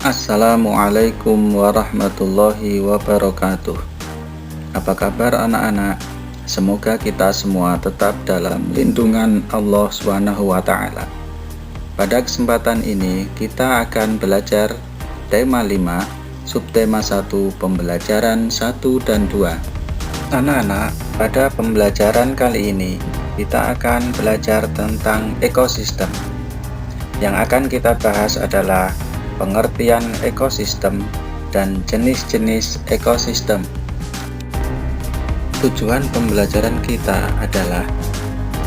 Assalamualaikum warahmatullahi wabarakatuh. Apa kabar anak-anak? Semoga kita semua tetap dalam lindungan Allah SWT. Pada kesempatan ini kita akan belajar tema 5, subtema 1, pembelajaran 1 dan 2. Anak-anak, pada pembelajaran kali ini kita akan belajar tentang ekosistem. Yang akan kita bahas adalah pengertian ekosistem dan jenis-jenis ekosistem. Tujuan pembelajaran kita adalah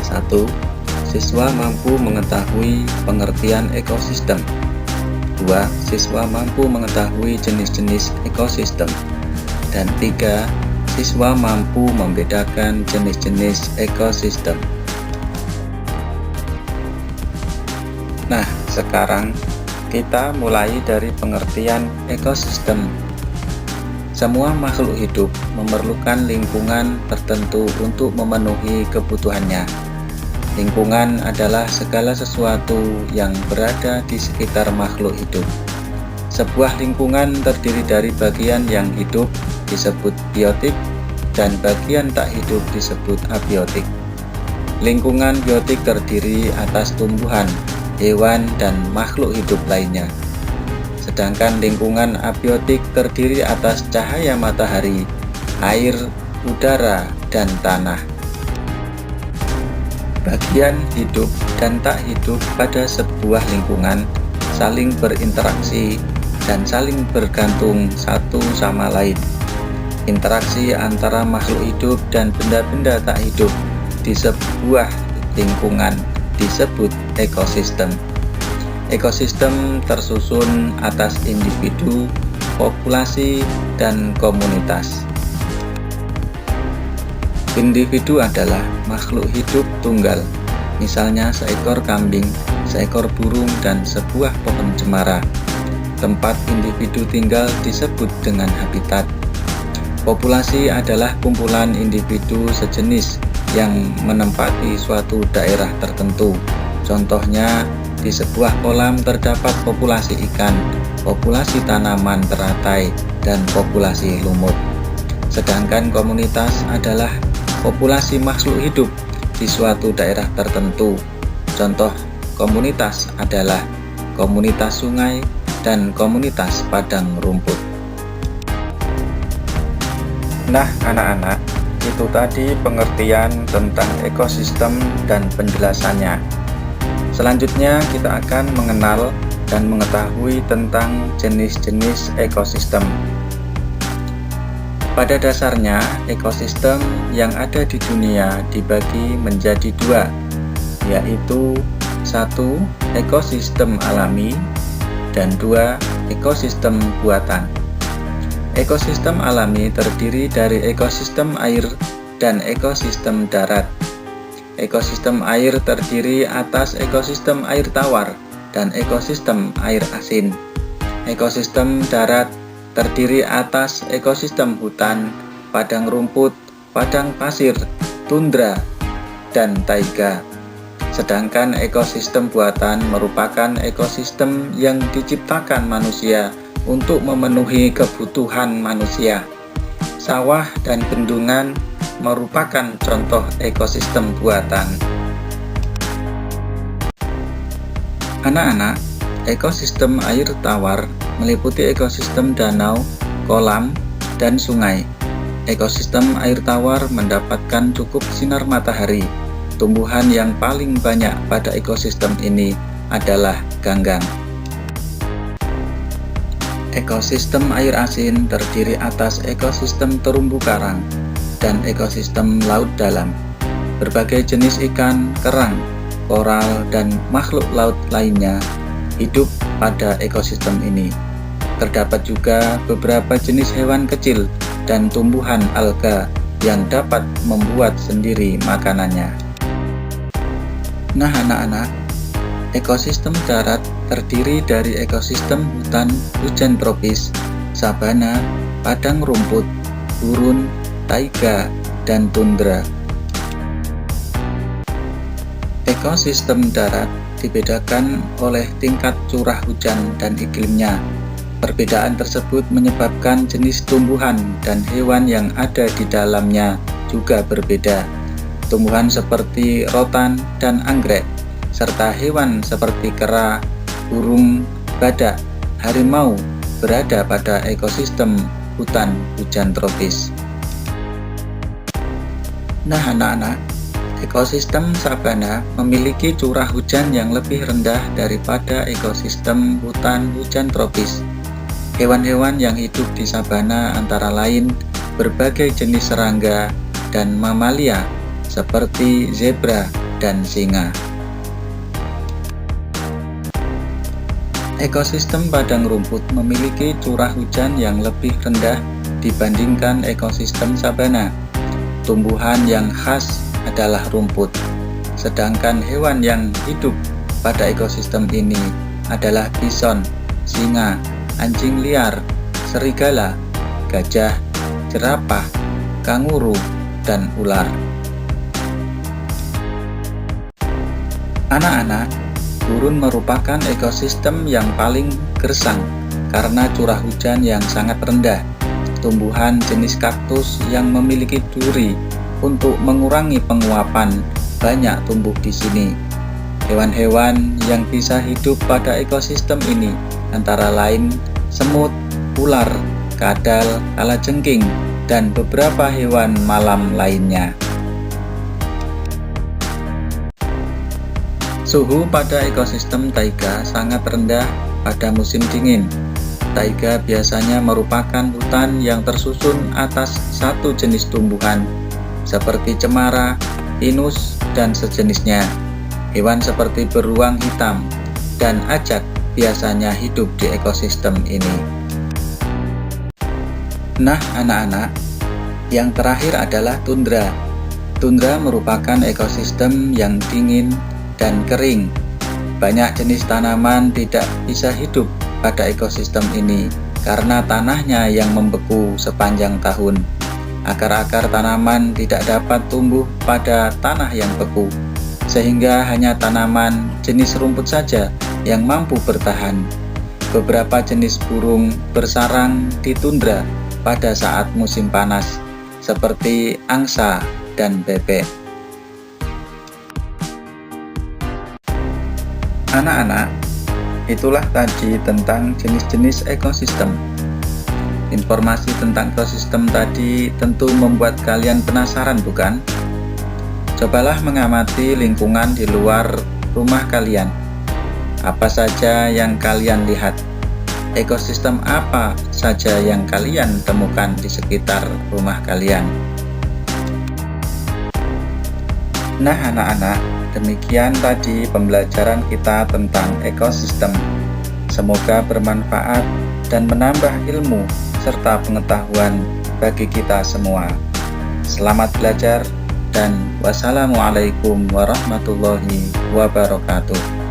1. Siswa mampu mengetahui pengertian ekosistem. 2. Siswa mampu mengetahui jenis-jenis ekosistem. Dan 3. Siswa mampu membedakan jenis-jenis ekosistem. Nah, sekarang kita mulai dari pengertian ekosistem. Semua makhluk hidup memerlukan lingkungan tertentu untuk memenuhi kebutuhannya. Lingkungan adalah segala sesuatu yang berada di sekitar makhluk hidup. Sebuah lingkungan terdiri dari bagian yang hidup disebut biotik dan bagian tak hidup disebut abiotik. Lingkungan biotik terdiri atas tumbuhan, hewan, dan makhluk hidup lainnya. Sedangkan lingkungan abiotik terdiri atas cahaya matahari, air, udara, dan tanah. Bagian hidup dan tak hidup pada sebuah lingkungan saling berinteraksi dan saling bergantung satu sama lain. Interaksi antara makhluk hidup dan benda-benda tak hidup di sebuah lingkungan disebut ekosistem. Ekosistem tersusun atas individu, populasi, dan komunitas. Individu adalah makhluk hidup tunggal, misalnya seekor kambing, seekor burung, dan sebuah pohon cemara. Tempat individu tinggal disebut dengan habitat. Populasi adalah kumpulan individu sejenis yang menempati suatu daerah tertentu. Contohnya, di sebuah kolam terdapat populasi ikan, populasi tanaman teratai, dan populasi lumut. Sedangkan komunitas adalah populasi makhluk hidup di suatu daerah tertentu. Contoh komunitas adalah komunitas sungai dan komunitas padang rumput. Nah, anak-anak, itu tadi pengertian tentang ekosistem dan penjelasannya. Selanjutnya kita akan mengenal dan mengetahui tentang jenis-jenis ekosistem. Pada dasarnya, ekosistem yang ada di dunia dibagi menjadi dua, yaitu 1. Ekosistem alami dan 2. Ekosistem buatan. Ekosistem alami terdiri dari ekosistem air dan ekosistem darat. Ekosistem air terdiri atas ekosistem air tawar dan ekosistem air asin. Ekosistem darat terdiri atas ekosistem hutan, padang rumput, padang pasir, tundra, dan taiga. Sedangkan ekosistem buatan merupakan ekosistem yang diciptakan manusia untuk memenuhi kebutuhan manusia. Sawah dan bendungan merupakan contoh ekosistem buatan. Anak-anak, ekosistem air tawar meliputi ekosistem danau, kolam, dan sungai. Ekosistem air tawar mendapatkan cukup sinar matahari. Tumbuhan yang paling banyak pada ekosistem ini adalah ganggang. Ekosistem air asin terdiri atas ekosistem terumbu karang dan ekosistem laut dalam. Berbagai jenis ikan, kerang, koral, dan makhluk laut lainnya hidup pada ekosistem ini. Terdapat juga beberapa jenis hewan kecil dan tumbuhan alga yang dapat membuat sendiri makanannya. Nah, anak-anak, ekosistem darat terdiri dari ekosistem hutan hujan tropis, sabana, padang rumput, gurun, taiga, dan tundra. Ekosistem darat dibedakan oleh tingkat curah hujan dan iklimnya. Perbedaan tersebut menyebabkan jenis tumbuhan dan hewan yang ada di dalamnya juga berbeda. Tumbuhan seperti rotan dan anggrek, serta hewan seperti kera, burung, badak, harimau berada pada ekosistem hutan hujan tropis. Nah anak-anak, ekosistem sabana memiliki curah hujan yang lebih rendah daripada ekosistem hutan hujan tropis. Hewan-hewan yang hidup di sabana antara lain berbagai jenis serangga dan mamalia seperti zebra dan singa. Ekosistem padang rumput memiliki curah hujan yang lebih rendah dibandingkan ekosistem sabana. Tumbuhan yang khas adalah rumput, sedangkan hewan yang hidup pada ekosistem ini adalah bison, singa, anjing liar, serigala, gajah, jerapah, kanguru, dan ular. Anak-anak, gurun merupakan ekosistem yang paling gersang karena curah hujan yang sangat rendah. Tumbuhan jenis kaktus yang memiliki duri untuk mengurangi penguapan banyak tumbuh di sini. Hewan-hewan yang bisa hidup pada ekosistem ini antara lain semut, ular, kadal, kalajengking, dan beberapa hewan malam lainnya. Suhu pada ekosistem taiga sangat rendah pada musim dingin. Taiga biasanya merupakan hutan yang tersusun atas satu jenis tumbuhan, seperti cemara, pinus, dan sejenisnya. Hewan seperti beruang hitam dan ajak biasanya hidup di ekosistem ini. Nah anak-anak, yang terakhir adalah tundra. Tundra merupakan ekosistem yang dingin dan kering. Banyak jenis tanaman tidak bisa hidup pada ekosistem ini karena tanahnya yang membeku sepanjang tahun. Akar-akar tanaman tidak dapat tumbuh pada tanah yang beku, sehingga hanya tanaman jenis rumput saja yang mampu bertahan. Beberapa jenis burung bersarang di tundra pada saat musim panas, seperti angsa dan bebek. Anak-anak, itulah tadi tentang jenis-jenis ekosistem. Informasi tentang ekosistem tadi tentu membuat kalian penasaran, bukan? Cobalah mengamati lingkungan di luar rumah kalian. Apa saja yang kalian lihat? Ekosistem apa saja yang kalian temukan di sekitar rumah kalian? Nah anak-anak, demikian tadi pembelajaran kita tentang ekosistem. Semoga bermanfaat dan menambah ilmu serta pengetahuan bagi kita semua. Selamat belajar dan wassalamualaikum warahmatullahi wabarakatuh.